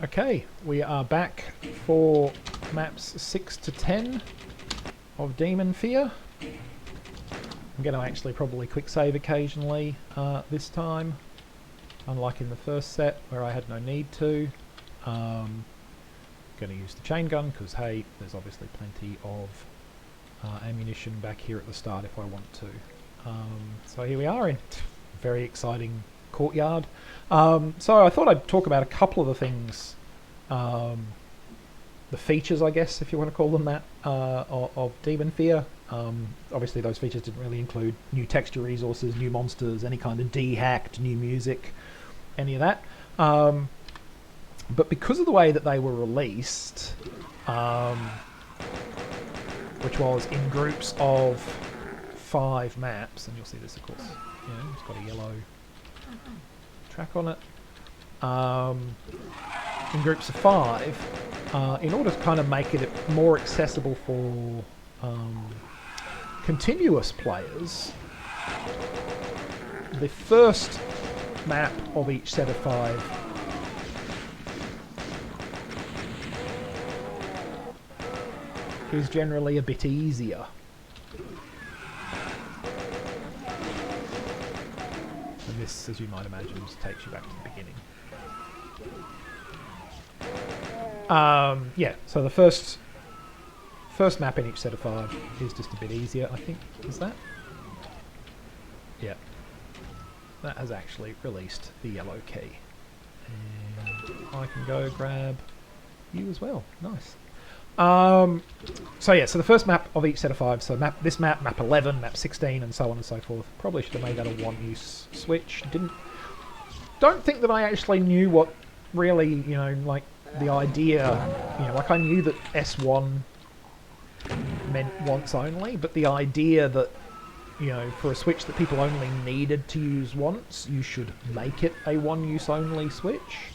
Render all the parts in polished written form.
Okay, we are back for maps 6 to 10 of Demonfear. I'm going to actually probably quick save occasionally this time, unlike in the first set where I had no need to. Going to use the chain gun because, hey, there's obviously plenty of ammunition back here at the start if I want to. So here we are in a very exciting courtyard. So I thought I'd talk about a couple of the things, the features, I guess, if you want to call them that, of Demonfear. Obviously those features didn't really include new texture resources, new monsters, any kind of de-hacked new music, any of that. But because of the way that they were released, which was in groups of 5 maps, and you'll see this, of course, you know, it's got a yellow track on it. In groups of 5, in order to kind of make it more accessible for continuous players, the first map of each set of 5 is generally a bit easier. And this, as you might imagine, just takes you back to the beginning. Yeah, so the first map in each set of 5 is just a bit easier, I think. Is that? Yeah. That has actually released the yellow key. And I can go grab you as well. Nice. So yeah, so the first map of each set of 5, so this map, map 11, map 16, and so on and so forth. Probably should have made that a one-use switch. Don't think that I actually knew what really, you know, like the idea, you know, like I knew that S1 meant once only, but the idea that, you know, for a switch that people only needed to use once, you should make it a one-use only switch.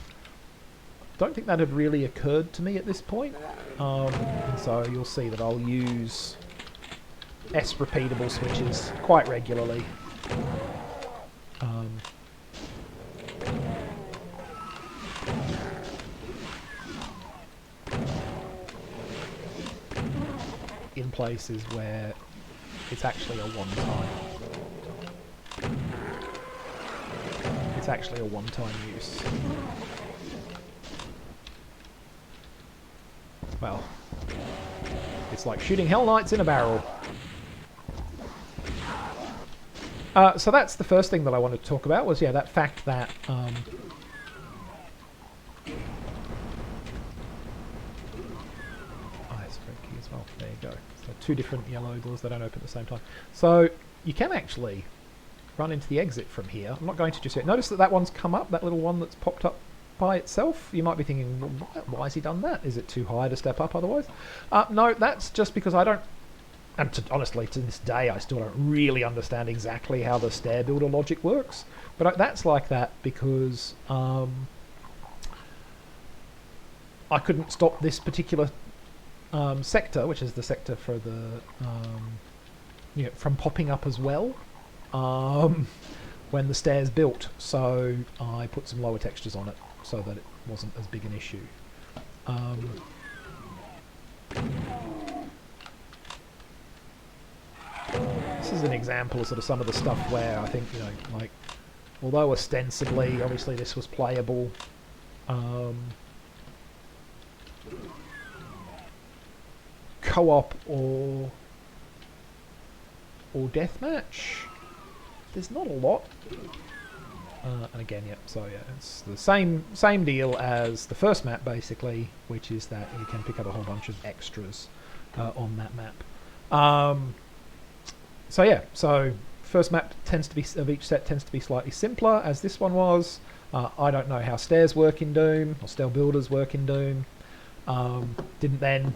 Don't think that had really occurred to me at this point. And so you'll see that I'll use S repeatable switches quite regularly. In places where it's actually a one-time. It's actually a one-time use. Well, it's like shooting Hell Knights in a barrel. So that's the first thing that I wanted to talk about, was, yeah, that fact that key as well. There you go. So 2 different yellow doors that don't open at the same time. So you can actually run into the exit from here. I'm not going to just yet. Notice that that one's come up, that little one that's popped up by itself. You might be thinking, well, why has he done that? Is it too high to step up otherwise? No, that's just because I don't, and honestly to this day I still don't really understand exactly how the stair builder logic works, but that's like that because I couldn't stop this particular sector, which is the sector for the you know, from popping up as well when the stairs built, so I put some lower textures on it so that it wasn't as big an issue. This is an example of sort of some of the stuff where I think, you know, like, although ostensibly, obviously this was playable, co-op or deathmatch, there's not a lot. And again, yeah, so yeah, it's the same deal as the first map basically, which is that you can pick up a whole bunch of extras on that map. So yeah, so first map tends to be, of each set tends to be slightly simpler, as this one was. I don't know how stairs work in Doom, or stair builders work in Doom. Didn't then,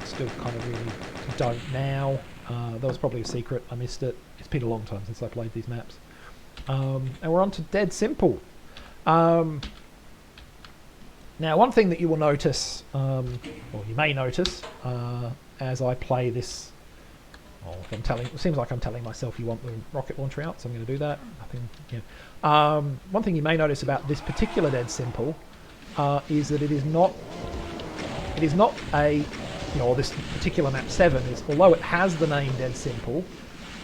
still kind of really don't now. That was probably a secret, I missed it. It's been a long time since I played these maps. And we're on to Dead Simple. Now, one thing that you will notice, or you may notice, as I play this, it seems like I'm telling myself you want the rocket launcher out, so I'm going to do that. Nothing, yeah. One thing you may notice about this particular Dead Simple is that it is not a, you know, this particular map 7 is, although it has the name Dead Simple,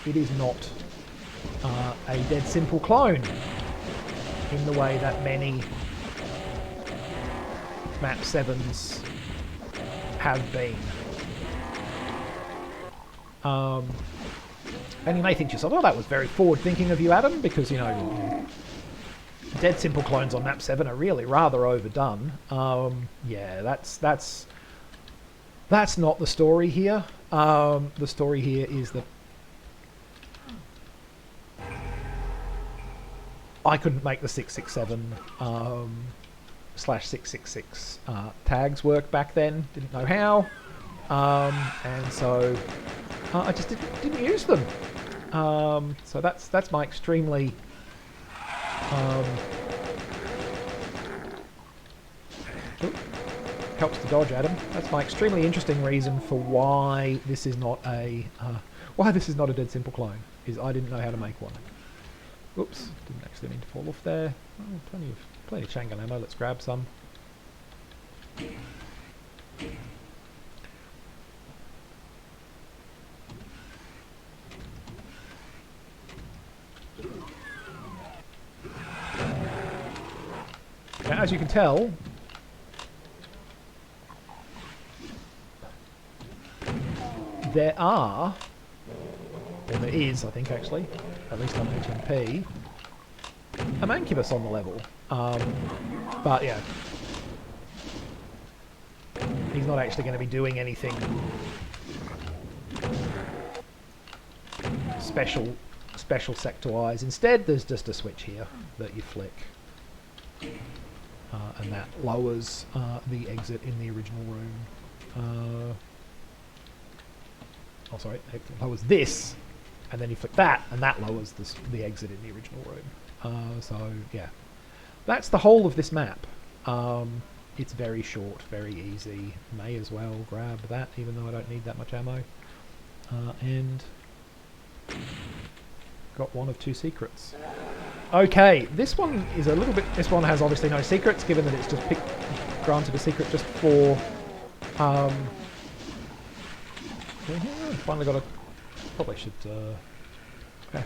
it is not a Dead Simple clone in the way that many map 7s have been. And you may think to yourself, oh, that was very forward-thinking of you, Adam, because, you know, Dead Simple clones on map 7 are really rather overdone. Yeah, that's not the story here. The story here is that I couldn't make the 667 /666 tags work back then. Didn't know how, and so I just didn't use them. So that's my extremely helps to dodge, Adam. That's my extremely interesting reason for why this is not a Dead Simple clone. Is I didn't know how to make one. Oops, didn't actually mean to fall off there. Oh, plenty of Shangan ammo. Let's grab some. Now, as you can tell, there is, I think actually, at least on HMP, a Mancubus on the level. But yeah, he's not actually going to be doing anything special sector-wise. Instead, there's just a switch here that you flick. And that lowers the exit in the original room. Oh, sorry, it lowers this, and then you flick that, and that lowers the exit in the original room. So, yeah. That's the whole of this map. It's very short, very easy. May as well grab that, even though I don't need that much ammo. And got one of 2 secrets. Okay, this one is a little bit... This one has obviously no secrets, given that it's just granted a secret just for... finally got a... Probably should... Okay.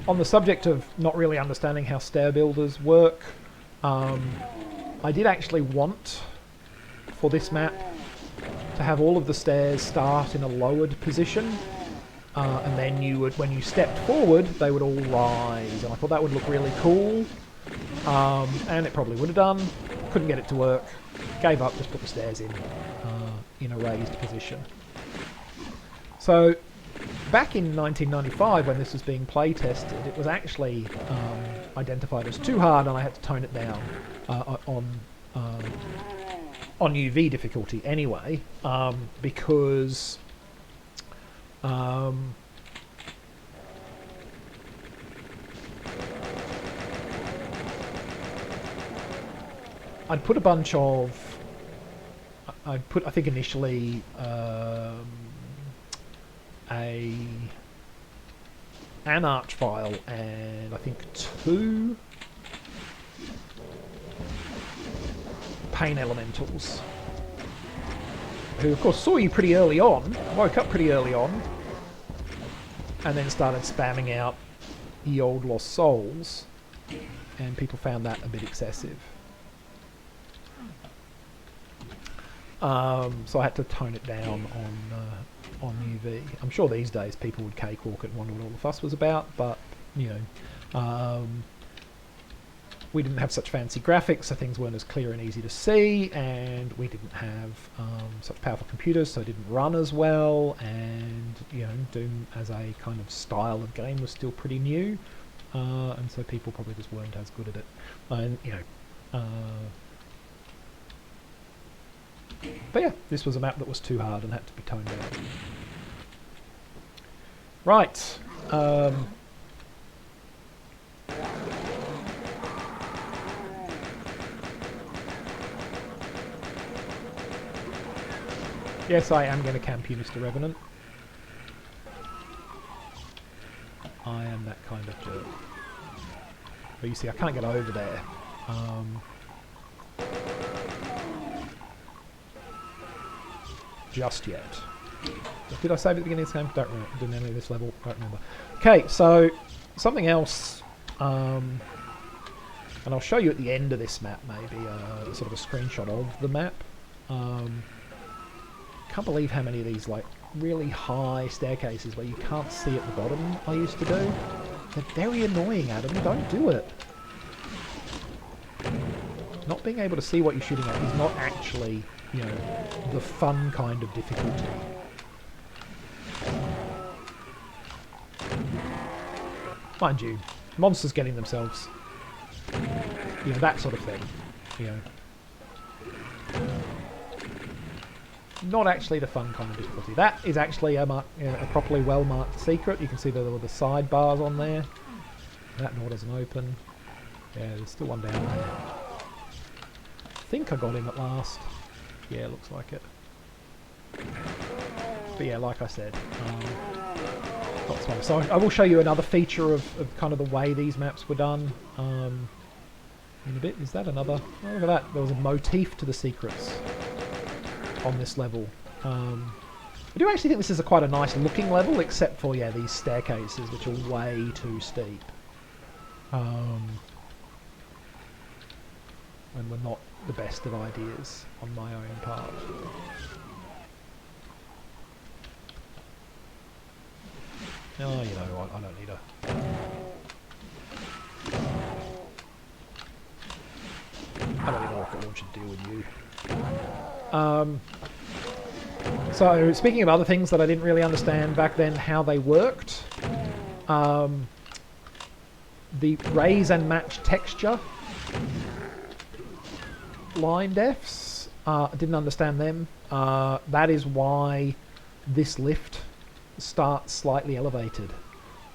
On the subject of not really understanding how stair builders work, I did actually want, for this map, to have all of the stairs start in a lowered position, and then you would, when you stepped forward, they would all rise, and I thought that would look really cool, and it probably would have done. Couldn't get it to work, gave up, just put the stairs in a raised position. So, back in 1995, when this was being play tested, it was actually identified as too hard, and I had to tone it down on UV difficulty anyway, because I'd put a bunch of... I think initially an arch file and I think 2 pain elementals, who of course saw you pretty early on, woke up pretty early on, and then started spamming out ye old lost souls, and people found that a bit excessive. So I had to tone it down on UV. I'm sure these days people would cakewalk it and wonder what all the fuss was about, but, you know, we didn't have such fancy graphics, so things weren't as clear and easy to see, and we didn't have such powerful computers, so it didn't run as well, and, you know, Doom as a kind of style of game was still pretty new, and so people probably just weren't as good at it. And, you know, but yeah, this was a map that was too hard and had to be toned down. Right. Yes, I am going to camp you, Mr. Revenant. I am that kind of jerk. But you see, I can't get over there. Just yet. Did I save at the beginning of this game? Don't remember. Didn't any of this level? Don't remember. Okay, so something else, and I'll show you at the end of this map maybe sort of a screenshot of the map. Can't believe how many of these like really high staircases where you can't see at the bottom I used to do. They're very annoying, Adam. Don't do it. Not being able to see what you're shooting at is not actually, you know, the fun kind of difficulty. Mind you, monsters getting themselves, you know, that sort of thing, you know. Not actually the fun kind of difficulty. That is actually a properly well marked secret. You can see there were the sidebars on there. That door doesn't open. Yeah, there's still one down there. I think I got him at last. Yeah, looks like it. But yeah, like I said, lots of fun. So I will show you another feature of kind of the way these maps were done in a bit. Is that another? Oh, look at that. There was a motif to the secrets on this level. I do actually think this is quite a nice looking level, except for, yeah, these staircases, which are way too steep. And were not the best of ideas on my own part. Oh, you know what, I don't need a rocket launcher to deal with you. So, speaking of other things that I didn't really understand back then how they worked, the raise and match texture line defs, I didn't understand them. That is why this lift starts slightly elevated,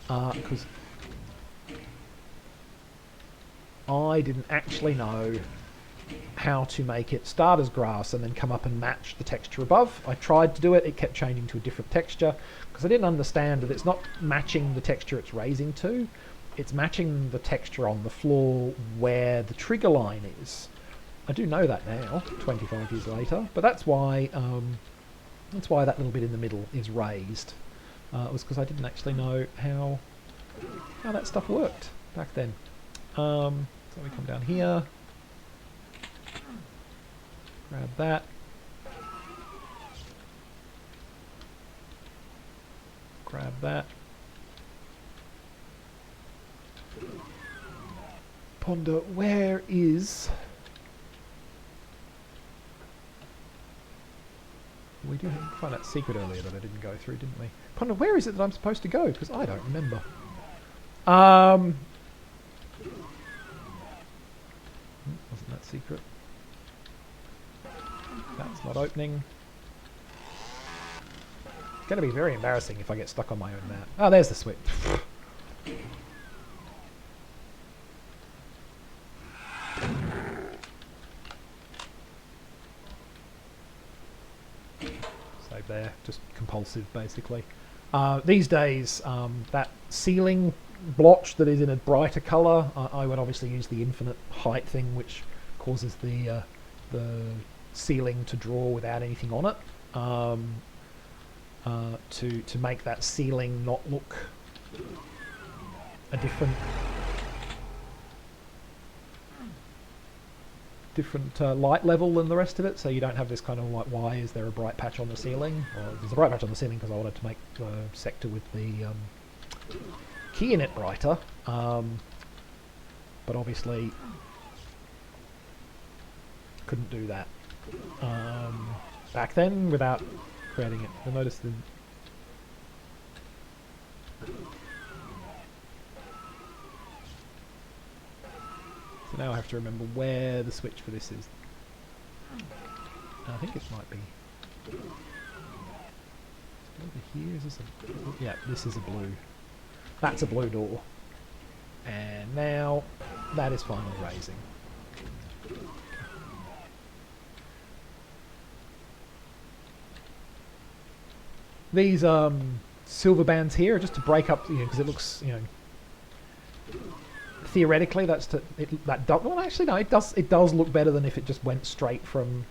because I didn't actually know how to make it start as grass and then come up and match the texture above. I tried to do it, it kept changing to a different texture, because I didn't understand that it's not matching the texture it's raising to, it's matching the texture on the floor where the trigger line is. I do know that now, 25 years later, but that's why that little bit in the middle is raised. It was because I didn't actually know how that stuff worked back then. So we come down here, grab that. Grab that. Ponder, where is... We did find that secret earlier that I didn't go through, didn't we? Ponder, where is it that I'm supposed to go? Because I don't remember. Wasn't that secret? That's not opening. It's going to be very embarrassing if I get stuck on my own map. Oh, there's the switch. Save there. Just compulsive, basically. These days, that ceiling blotch that is in a brighter colour, I would obviously use the infinite height thing, which causes the ceiling to draw without anything on it, to make that ceiling not look a different light level than the rest of it, so you don't have this kind of like, why is there a bright patch on the ceiling? Well, there's a bright patch on the ceiling because I wanted to make the sector with the key in it brighter, but obviously couldn't do that back then without creating it. You'll notice the so now I have to remember where the switch for this is. I think it might be over here. Is this a, yeah, this is a blue. That's a blue door. And now that is finally raising. These silver bands here just to break up, because it looks, theoretically well, actually no, it does look better than if it just went straight from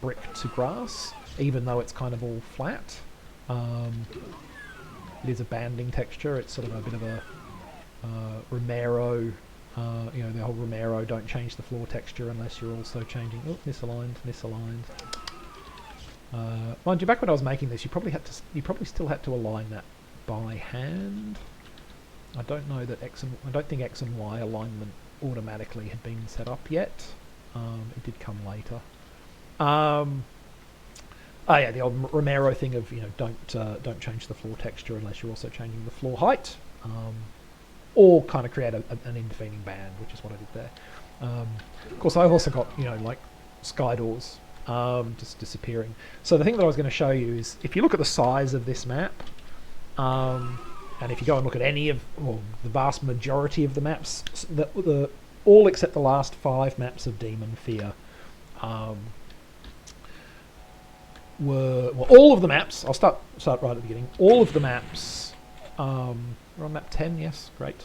brick to grass, even though it's kind of all flat. It is a banding texture. It's sort of a bit of a Romero, the whole Romero, don't change the floor texture unless you're also changing, misaligned. Mind you, back when I was making this, you probably still had to align that by hand. I don't know that I don't think X and Y alignment automatically had been set up yet. It did come later. Yeah, the old Romero thing of don't change the floor texture unless you're also changing the floor height, or kind of create an intervening band, which is what I did there. Of course, I've also got like sky doors just disappearing. So the thing that I was going to show you is if you look at the size of this map, and if you go and look at any of, well, the vast majority of the maps, all except the last 5 maps of Demonfear, all of the maps, I'll start right at the beginning, all of the maps, we're on map 10, yes, great.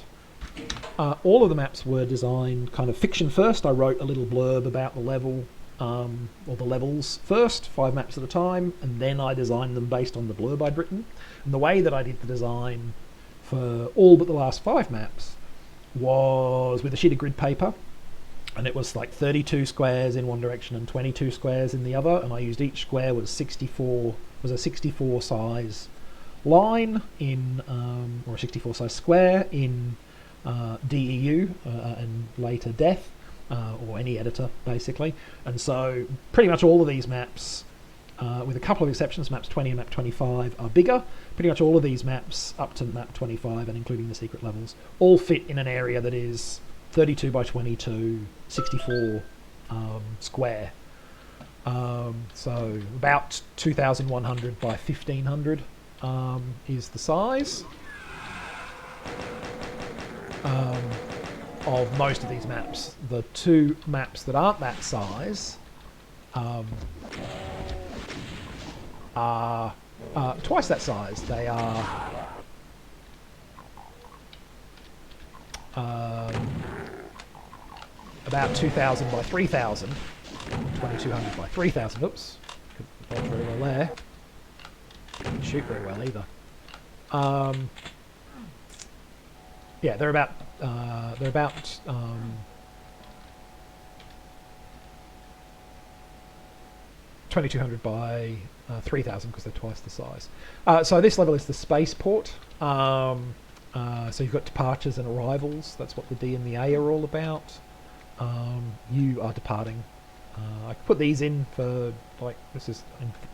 All of the maps were designed kind of fiction first. I wrote a little blurb about the level, or the levels first, 5 maps at a time, and then I designed them based on the blurb I'd written. And the way that I did the design for all but the last 5 maps was with a sheet of grid paper, and it was like 32 squares in one direction and 22 squares in the other, and I used each square was a 64 size line in, or a 64 size square in DEU, and later Death, or any editor basically. And so pretty much all of these maps, with a couple of exceptions, maps 20 and map 25 are bigger. Pretty much all of these maps up to map 25 and including the secret levels all fit in an area that is 32 by 22, 64 square. So about 2,100 by 1,500 is the size of most of these maps. The 2 maps that aren't that size are twice that size. They are about 2,000 by 3,000, 2,200 by 3,000. Oops, couldn't dodge very well there. Didn't shoot very well either. Yeah, they're about 2,200 by 3,000 because they're twice the size. So this level is the spaceport. So you've got departures and arrivals. That's what the D and the A are all about. You are departing. I put these in for, like, this is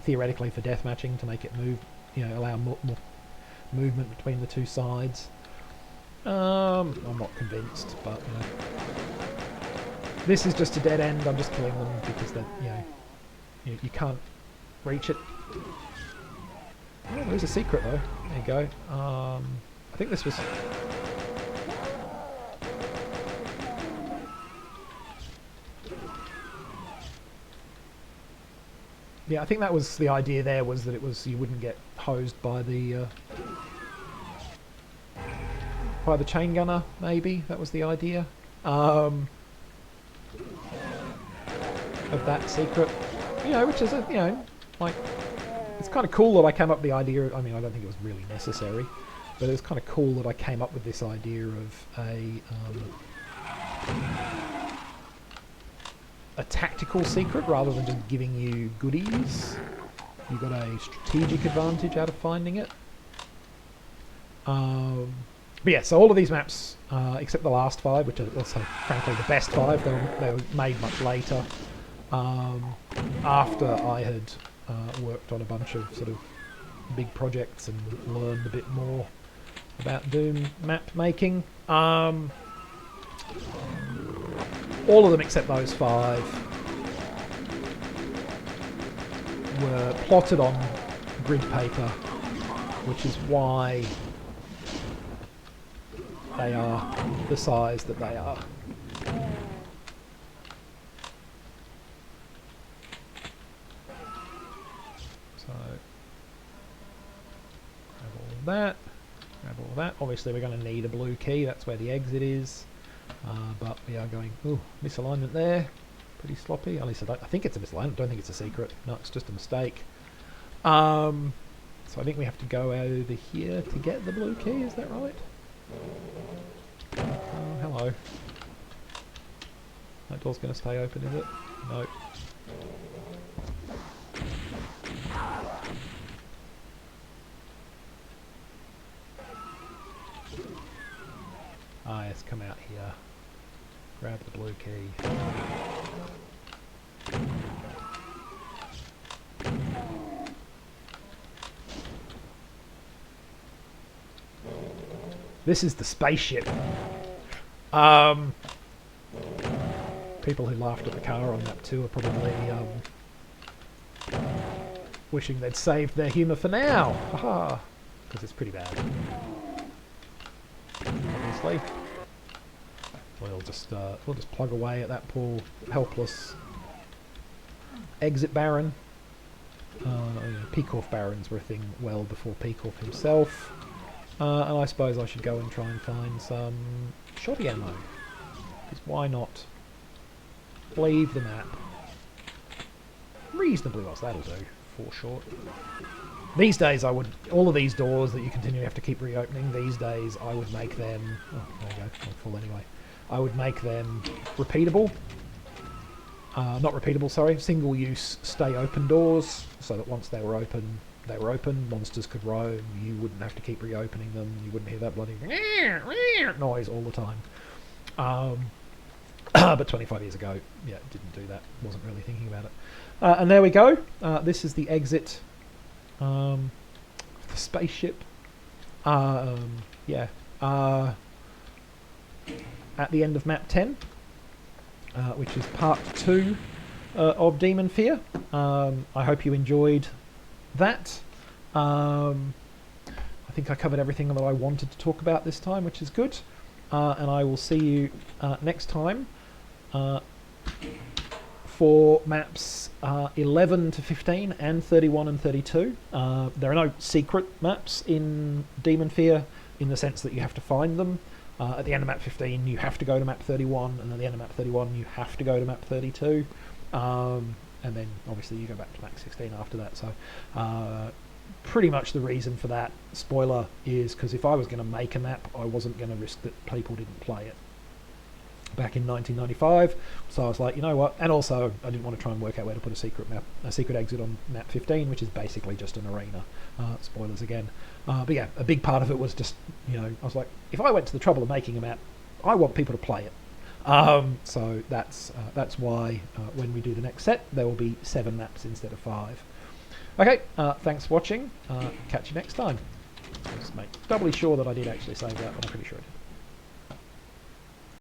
theoretically for death matching to make it move, allow more movement between the 2 sides. I'm not convinced, but this is just a dead end. I'm just killing them because you can't reach it. Oh, there's a secret though. There you go. I think this was. Yeah, I think that was the idea there, was that you wouldn't get hosed by the chain gunner, maybe. That was the idea of that secret. Which is like, it's kind of cool that I came up with the idea. I mean, I don't think it was really necessary, but it's kind of cool that I came up with this idea of a tactical secret rather than just giving you goodies. You got a strategic advantage out of finding it. But yeah, so all of these maps, except the last 5, which are also frankly the best 5, they were made much later, after I had worked on a bunch of sort of big projects and learned a bit more about Doom map making. All of them except those 5 were plotted on grid paper, which is why they are the size that they are. So that. Grab all of that. Obviously we're going to need a blue key, that's where the exit is. But we are going, ooh, misalignment there. Pretty sloppy. At least I think it's a misalignment. I don't think it's a secret. No, it's just a mistake. So I think we have to go over here to get the blue key, is that right? Oh, hello. That door's going to stay open, is it? No. Ah, yes, come out here. Grab the blue key. This is the spaceship. People who laughed at the car on map 2 are probably wishing they'd saved their humour for now. Haha. Because it's pretty bad. Obviously. We'll just plug away at that poor, helpless exit baron. Peacock barons were a thing well before Peacock himself. And I suppose I should go and try and find some shoddy ammo. Because why not leave the map reasonably well? So that'll do, 4 short. These days I would, all of these doors that you continually have to keep reopening, these days I would make them, oh there you go, I'm full anyway. I would make them repeatable. Not repeatable, sorry, single use stay open doors, so that once they were open, monsters could roam, you wouldn't have to keep reopening them, you wouldn't hear that bloody noise all the time. But 25 years ago, yeah, didn't do that, wasn't really thinking about it. And there we go, this is the exit, the spaceship, yeah, at the end of map 10, which is part 2 of Demonfear. I hope you enjoyed that. I think I covered everything that I wanted to talk about this time, which is good. And I will see you next time for maps 11 to 15 and 31 and 32. There are no secret maps in Demonfear in the sense that you have to find them. At the end of map 15 you have to go to map 31, and at the end of map 31 you have to go to map 32. And then obviously you go back to map 16 after that. So pretty much the reason for that, spoiler, is because if I was going to make a map, I wasn't going to risk that people didn't play it back in 1995. So I was like, you know what? And also I didn't want to try and work out where to put a secret exit on map 15, which is basically just an arena. Spoilers again. But yeah, a big part of it was just, you know, I was like, if I went to the trouble of making a map, I want people to play it. So that's why when we do the next set, there will be 7 maps instead of 5. Okay, thanks for watching. Catch you next time. Just make doubly sure that I did actually save that, but I'm pretty sure I did.